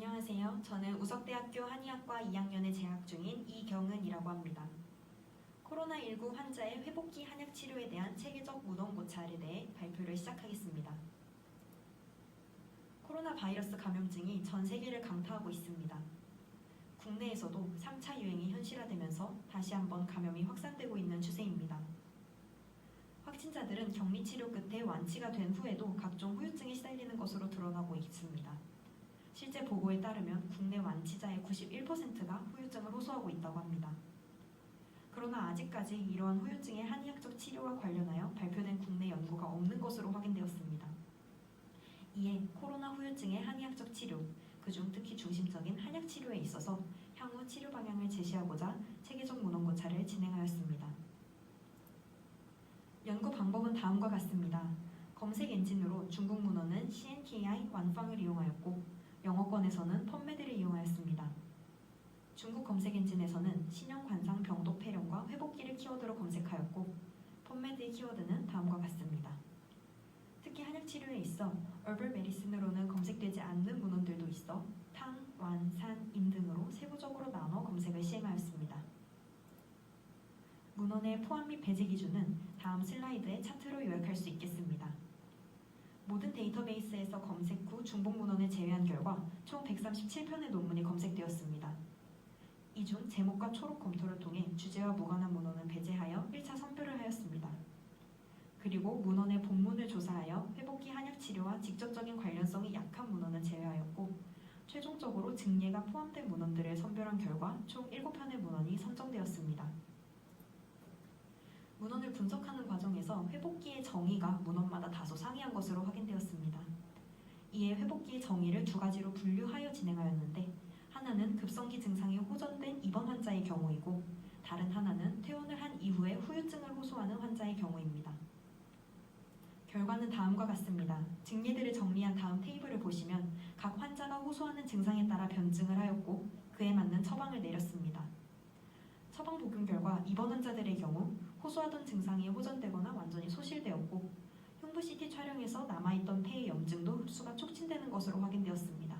안녕하세요. 저는 우석대학교 한의학과 2학년에 재학 중인 이경은이라고 합니다. 코로나19 환자의 회복기 한약 치료에 대한 체계적 문헌 고찰에 대해 발표를 시작하겠습니다. 코로나 바이러스 감염증이 전 세계를 강타하고 있습니다. 국내에서도 3차 유행이 현실화되면서 다시 한번 감염이 확산되고 있는 추세입니다. 확진자들은 격리 치료 끝에 완치가 된 후에도 각종 후유증에 시달리는 것으로 드러나고 있습니다. 실제 보고에 따르면 국내 완치자의 91%가 후유증을 호소하고 있다고 합니다. 그러나 아직까지 이러한 후유증의 한의학적 치료와 관련하여 발표된 국내 연구가 없는 것으로 확인되었습니다. 이에 코로나 후유증의 한의학적 치료, 그중 특히 중심적인 한약 치료에 있어서 향후 치료 방향을 제시하고자 체계적 문헌 고찰을 진행하였습니다. 연구 방법은 다음과 같습니다. 검색 엔진으로 중국 문헌은 CNKI 완팡을 이용하였고 영어권에서는 펀메드를 이용하였습니다. 중국 검색 엔진에서는 신형 관상 병독 폐렴과 회복기를 키워드로 검색하였고 펀메드의 키워드는 다음과 같습니다. 특히 한약 치료에 있어 얼벌 메디슨으로는 검색되지 않는 문헌들도 있어 탕, 완, 산, 임 등으로 세부적으로 나눠 검색을 시행하였습니다. 문헌의 포함 및 배제 기준은 다음 슬라이드의 차트로 요약할 수 있겠습니다. 모든 데이터베이스에서 검색 후 중복 문헌을 제외한 결과 총 137편의 논문이 검색되었습니다. 이 중 제목과 초록 검토를 통해 주제와 무관한 문헌은 배제하여 1차 선별을 하였습니다. 그리고 문헌의 본문을 조사하여 회복기 한약 치료와 직접적인 관련성이 약한 문헌은 제외하였고 최종적으로 증례가 포함된 문헌들을 선별한 결과 총 7편의 문헌이 선정되었습니다. 문헌을 분석하는 과정에서 회복기의 정의가 문헌마다 다소 상이한 것으로 확인되었습니다. 이에 회복기의 정의를 두 가지로 분류하여 진행하였는데 하나는 급성기 증상이 호전된 입원 환자의 경우이고 다른 하나는 퇴원을 한 이후에 후유증을 호소하는 환자의 경우입니다. 결과는 다음과 같습니다. 증례들을 정리한 다음 테이블을 보시면 각 환자가 호소하는 증상에 따라 변증을 하였고 그에 맞는 처방을 내렸습니다. 처방 복용 결과 입원 환자들의 경우 호소하던 증상이 호전되거나 완전히 소실되었고 흉부 CT 촬영에서 남아있던 폐의 염증도 흡수가 촉진되는 것으로 확인되었습니다.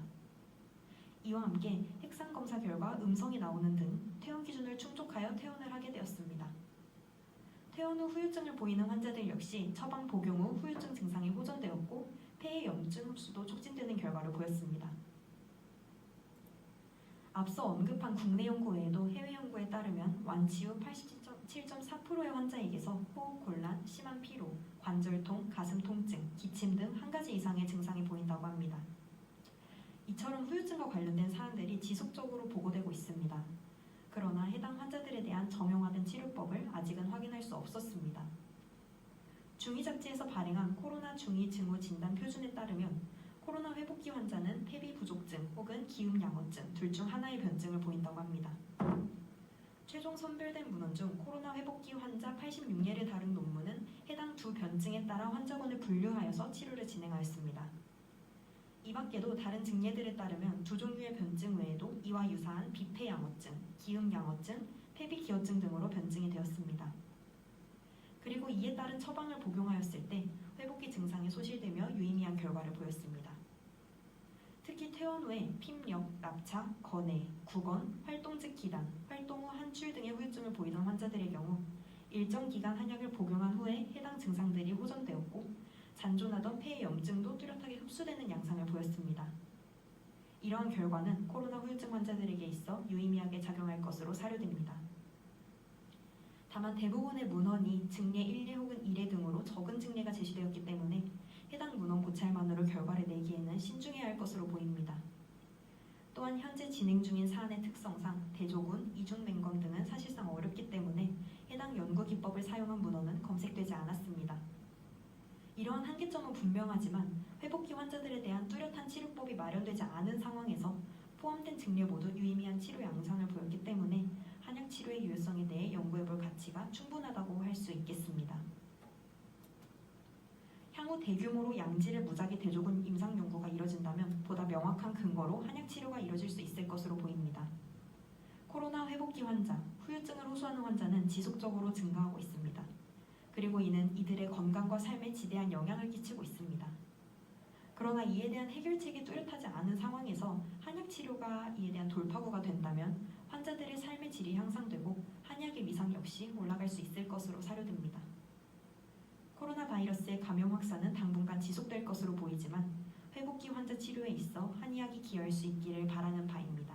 이와 함께 핵상 검사 결과 음성이 나오는 등 퇴원 기준을 충족하여 퇴원을 하게 되었습니다. 퇴원 후 후유증을 보이는 환자들 역시 처방 복용 후 후유증 증상이 호전되었고 폐의 염증 흡수도 촉진되는 결과를 보였습니다. 앞서 언급한 국내 연구 외에도 해외 연구에 따르면 완치 후 87.4%의 환자에게서 호흡 곤란, 심한 피로, 관절통, 가슴 통증, 기침 등 한 가지 이상의 증상이 보인다고 합니다. 이처럼 후유증과 관련된 사안들이 지속적으로 보고되고 있습니다. 그러나 해당 환자들에 대한 정형화된 치료법을 아직은 확인할 수 없었습니다. 중의 잡지에서 발행한 코로나 중의 징후 진단 표준에 따르면 코로나 회복기 환자는 폐비 부족증 혹은 기음 양호증 둘 중 하나의 변증을 보인다고 합니다. 최종 선별된 문헌 중 코로나 회복기 환자 86예를 다룬 논문은 해당 두 변증에 따라 환자군을 분류하여서 치료를 진행하였습니다. 이 밖에도 다른 증례들에 따르면 두 종류의 변증 외에도 이와 유사한 비폐 양호증, 기음 양호증, 폐비 기어증 등으로 변증이 되었습니다. 그리고 이에 따른 처방을 복용하였을 때 회복기 증상이 소실되며 유의미한 결과를 보였습니다. 특히 퇴원 후에 핍력, 납착, 건해, 구건, 활동즉 기단, 활동 후 한출 등의 후유증을 보이던 환자들의 경우 일정 기간 한약을 복용한 후에 해당 증상들이 호전되었고 잔존하던 폐의 염증도 뚜렷하게 흡수되는 양상을 보였습니다. 이러한 결과는 코로나 후유증 환자들에게 있어 유의미하게 작용할 것으로 사료됩니다. 다만 대부분의 문헌이 증례 1례 혹은 2례 등으로 적은 증례가 제시되었기 때문에 해당 문헌 고찰만으로 결과를 내기에는 신중해야 할 것으로 보입니다. 또한 현재 진행 중인 사안의 특성상 대조군, 이중맹검 등은 사실상 어렵기 때문에 해당 연구 기법을 사용한 문헌은 검색되지 않았습니다. 이러한 한계점은 분명하지만 회복기 환자들에 대한 뚜렷한 치료법이 마련되지 않은 상황에서 포함된 증례 모두 유의미한 치료 양상을 보였기 때문에 한약 치료의 유효성에 대해 연구해볼 가치가 충분하다고 할 수 있겠습니다. 향후 대규모로 양질의 무작위 대조군 임상 연구가 이뤄진다면 보다 명확한 근거로 한약 치료가 이뤄질 수 있을 것으로 보입니다. 코로나 회복기 환자, 후유증을 호소하는 환자는 지속적으로 증가하고 있습니다. 그리고 이는 이들의 건강과 삶에 지대한 영향을 끼치고 있습니다. 그러나 이에 대한 해결책이 뚜렷하지 않은 상황에서 한약 치료 치료가 이에 대한 돌파구가 된다면 환자들의 삶의 질이 향상되고 한의학의 위상 역시 올라갈 수 있을 것으로 사료됩니다. 코로나 바이러스의 감염 확산은 당분간 지속될 것으로 보이지만 회복기 환자 치료에 있어 한의학이 기여할 수 있기를 바라는 바입니다.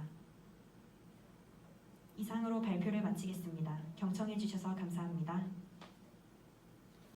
이상으로 발표를 마치겠습니다. 경청해 주셔서 감사합니다.